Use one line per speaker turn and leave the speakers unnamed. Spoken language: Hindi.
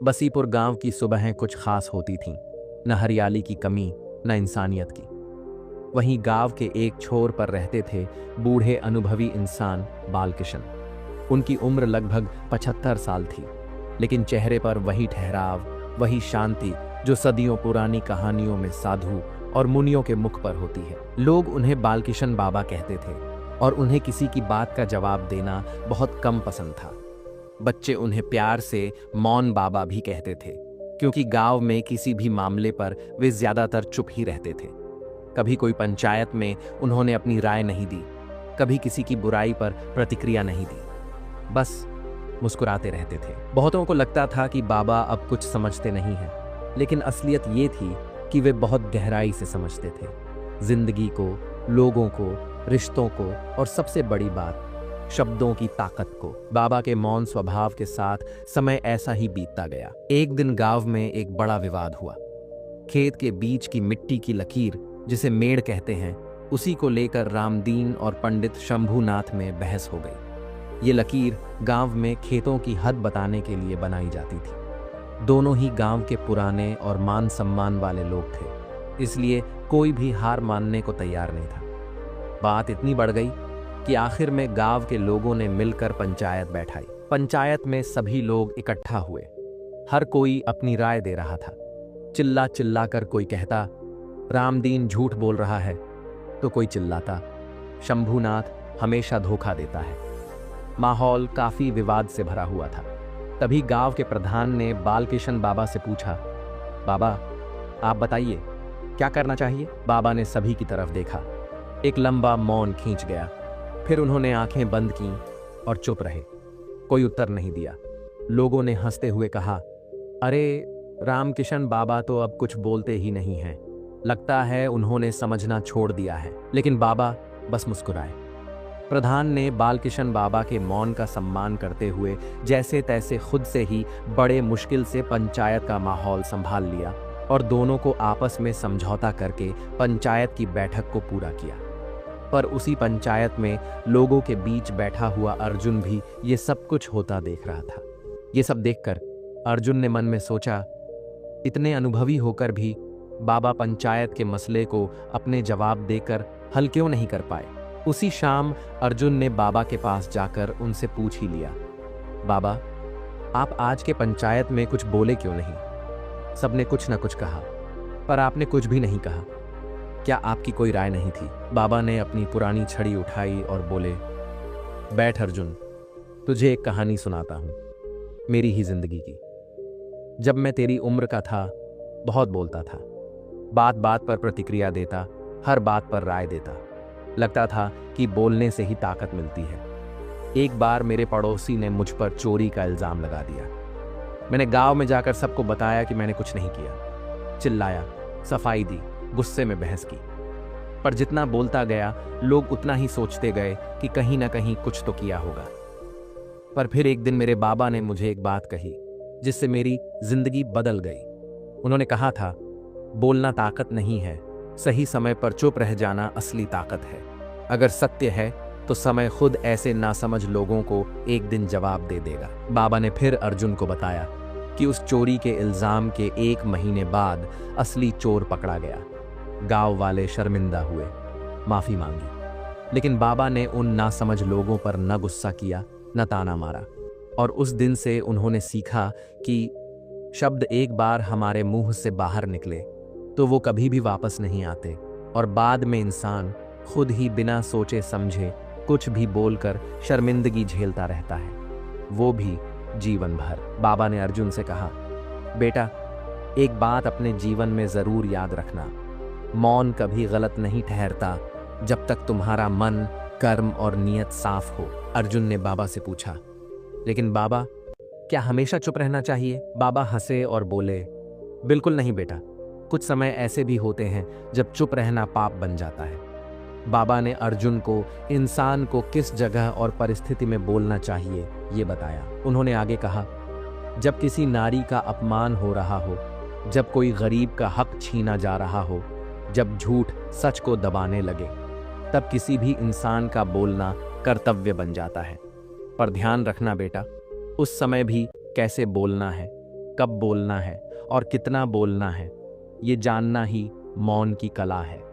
बसीपुर गांव की सुबहें कुछ खास होती थीं, न हरियाली की कमी, न इंसानियत की। वहीं गांव के एक छोर पर रहते थे बूढ़े अनुभवी इंसान बालकिशन। उनकी उम्र लगभग 75 साल थी, लेकिन चेहरे पर वही ठहराव, वही शांति जो सदियों पुरानी कहानियों में साधु और मुनियों के मुख पर होती है। लोग उन्हें बालकिशन बाबा कहते थे और उन्हें किसी की बात का जवाब देना बहुत कम पसंद था। बच्चे उन्हें प्यार से मौन बाबा भी कहते थे, क्योंकि गांव में किसी भी मामले पर वे ज्यादातर चुप ही रहते थे। कभी कोई पंचायत में उन्होंने अपनी राय नहीं दी, कभी किसी की बुराई पर प्रतिक्रिया नहीं दी, बस मुस्कुराते रहते थे। बहुतों को लगता था कि बाबा अब कुछ समझते नहीं हैं, लेकिन असलियत ये थी कि वे बहुत गहराई से समझते थे, जिंदगी को, लोगों को, रिश्तों को और सबसे बड़ी बात, शब्दों की ताकत को। बाबा के मौन स्वभाव के साथ समय ऐसा ही बीतता गया। एक दिन गांव में एक बड़ा विवाद हुआ। खेत के बीच की मिट्टी की लकीर, जिसे मेड़ कहते हैं, उसी को लेकर रामदीन और पंडित शंभूनाथ में बहस हो गई। ये लकीर गांव में खेतों की हद बताने के लिए बनाई जाती थी। दोनों ही गांव के पुराने और मान सम्मान वाले लोग थे, इसलिए कोई भी हार मानने को तैयार नहीं था। बात इतनी बढ़ गई कि आखिर में गांव के लोगों ने मिलकर पंचायत बैठाई। पंचायत में सभी लोग इकट्ठा हुए। हर कोई अपनी राय दे रहा था। चिल्ला चिल्ला कर कोई कहता, रामदीन झूठ बोल रहा है, तो कोई चिल्लाता, शंभूनाथ हमेशा धोखा देता है। माहौल काफी विवाद से भरा हुआ था। तभी गांव के प्रधान ने बालकिशन बाबा से पूछा, बाबा आप बताइए क्या करना चाहिए? बाबा ने सभी की तरफ देखा। एक लंबा मौन खींच गया। फिर उन्होंने आंखें बंद कीं और चुप रहे। कोई उत्तर नहीं दिया। लोगों ने हंसते हुए कहा, अरे रामकिशन बाबा तो अब कुछ बोलते ही नहीं हैं, लगता है उन्होंने समझना छोड़ दिया है। लेकिन बाबा बस मुस्कुराए। प्रधान ने बालकिशन बाबा के मौन का सम्मान करते हुए जैसे तैसे खुद से ही बड़े मुश्किल से पंचायत का माहौल संभाल लिया और दोनों को आपस में समझौता करके पंचायत की बैठक को पूरा किया। पर उसी पंचायत में लोगों के बीच बैठा हुआ अर्जुन भी ये सब कुछ होता देख रहा था। ये सब देखकर अर्जुन ने मन में सोचा, इतने अनुभवी होकर भी बाबा पंचायत के मसले को अपने जवाब देकर हल क्यों नहीं कर पाए। उसी शाम अर्जुन ने बाबा के पास जाकर उनसे पूछ ही लिया, बाबा आप आज के पंचायत में कुछ बोले क्यों नहीं? सबने कुछ न कुछ कहा, पर आपने कुछ भी नहीं कहा। क्या आपकी कोई राय नहीं थी? बाबा ने अपनी पुरानी छड़ी उठाई और बोले, बैठ अर्जुन, तुझे एक कहानी सुनाता हूं, मेरी ही जिंदगी की। जब मैं तेरी उम्र का था, बहुत बोलता था, बात बात पर प्रतिक्रिया देता, हर बात पर राय देता। लगता था कि बोलने से ही ताकत मिलती है। एक बार मेरे पड़ोसी ने मुझ पर चोरी का इल्जाम लगा दिया। मैंने गांव में जाकर सबको बताया कि मैंने कुछ नहीं किया। चिल्लाया, सफाई दी, गुस्से में बहस की। पर जितना बोलता गया, लोग उतना ही सोचते गए कि कहीं ना कहीं कुछ तो किया होगा। पर फिर एक दिन मेरे बाबा ने मुझे एक बात कही, जिससे मेरी जिंदगी बदल गई। उन्होंने कहा था, बोलना ताकत नहीं है, सही समय पर चुप रह जाना असली ताकत है। अगर सत्य है तो समय खुद ऐसे नासमझ लोगों को एक दिन जवाब दे देगा। बाबा ने फिर अर्जुन को बताया कि उस चोरी के इल्जाम के 1 महीने बाद असली चोर पकड़ा गया। गांव वाले शर्मिंदा हुए, माफी मांगी, लेकिन बाबा ने उन नासमझ लोगों पर न गुस्सा किया, न ताना मारा। और उस दिन से उन्होंने सीखा कि शब्द एक बार हमारे मुंह से बाहर निकले तो वो कभी भी वापस नहीं आते, और बाद में इंसान खुद ही बिना सोचे समझे कुछ भी बोलकर शर्मिंदगी झेलता रहता है, वो भी जीवन भर। बाबा ने अर्जुन से कहा, बेटा एक बात अपने जीवन में जरूर याद रखना, मौन कभी गलत नहीं ठहरता जब तक तुम्हारा मन, कर्म और नियत साफ हो। अर्जुन ने बाबा से पूछा, लेकिन बाबा क्या हमेशा चुप रहना चाहिए? बाबा हंसे और बोले, बिल्कुल नहीं बेटा, कुछ समय ऐसे भी होते हैं जब चुप रहना पाप बन जाता है। बाबा ने अर्जुन को इंसान को किस जगह और परिस्थिति में बोलना चाहिए ये बताया। उन्होंने आगे कहा, जब किसी नारी का अपमान हो रहा हो, जब कोई गरीब का हक छीना जा रहा हो, जब झूठ सच को दबाने लगे, तब किसी भी इंसान का बोलना कर्तव्य बन जाता है। पर ध्यान रखना बेटा, उस समय भी कैसे बोलना है, कब बोलना है और कितना बोलना है, ये जानना ही मौन की कला है।